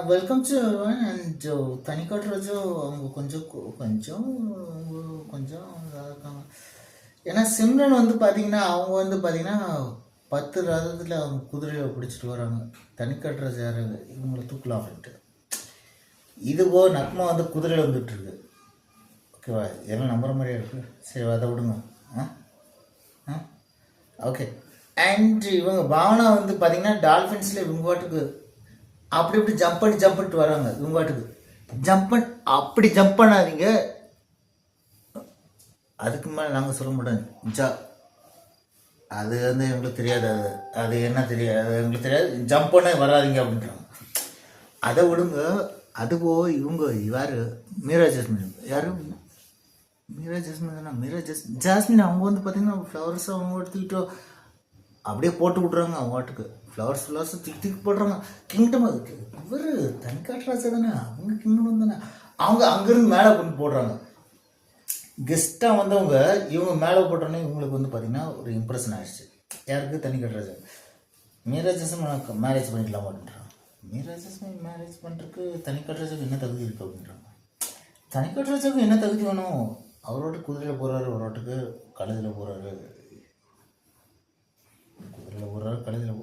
Welcome to and தனிக்காட்டு ராஜா. அவங்க கொஞ்சம் கொஞ்சம் கொஞ்சம் இதாக இருக்காங்க. ஏன்னா சிம்ரன் வந்து பார்த்தீங்கன்னா அவங்க வந்து பார்த்தீங்கன்னா 10 ரதத்தில் அவங்க குதிரையை பிடிச்சிட்டு வராங்க. தனிக்காட்டு ராஜா யார் இவங்களை தூக்கலாம் அப்படின்ட்டு. இதுவோ நக்மா வந்து குதிரையில் வந்துட்டுருக்கு. ஓகேவா? எல்லாம் நம்புற மாதிரியா இருக்குது. சரி அதை விடுங்க. ஓகே. அண்ட் இவங்க பாவனா வந்து பார்த்தீங்கன்னா டால்ஃபின்ஸில் இவங்க வாட்டுக்கு அப்படி இப்படி ஜம்ப் பண்ணிட்டு வராங்க. இவங்க வாட்டுக்கு அப்படி ஜம்ப் பண்ணாதீங்க. அதுக்கு மேலே நாங்கள் சொல்ல மாட்டோம். அது வந்து எங்களுக்கு தெரியாது. அது என்ன தெரியாது, அது எங்களுக்கு தெரியாது. ஜம்ப் பண்ண வராதிங்க அப்படின்றாங்க. அதை விடுங்க. அதுவோ இவங்க யார் மீரா ஜாஸ்மின், யார் மீரா ஜாஸ்மின் தானே? ஜாஸ்மின் அவங்க வந்து பார்த்தீங்கன்னா ஃப்ளவர்ஸ் அவங்க எடுத்துக்கிட்டோ அப்படியே போட்டு விட்றாங்க. அவங்க வாட்டுக்கு ஃப்ளவர்ஸ் தூக்கி போடுறாங்க. கிங்டம் அதுக்கு இவர் தனிக்காட்டு ராஜா தானே, அவங்க கிங்டம் தானே. அவங்க அங்கேருந்து மேலே கொண்டு போடுறாங்க. கெஸ்ட்டாக வந்தவங்க இவங்க மேலே போட்டோன்னே இவங்களுக்கு வந்து பார்த்திங்கன்னா ஒரு இம்ப்ரெஷன் ஆகிடுச்சு. யாருக்கு? தனிக்காட்டு ராஜா. மீரா ஜாஸ்மின் மேரேஜ் பண்ணிக்கலாம் அப்படின்றாங்க. மீரா ஜாஸ்மின் மேரேஜ் பண்ணுறதுக்கு தனிக்காட்டு ராஜாவுக்கு என்ன தகுதி இருக்குது அப்படின்றாங்க. தனிக்காட்டு ராஜாவுக்கு என்ன தகுதி வேணும்? அவரோட குதிரையில் போகிறாரு, அவரோட்டுக்கு கழுதில் போகிறாரு. குதிரையில் போகிறாரு, கழுதில்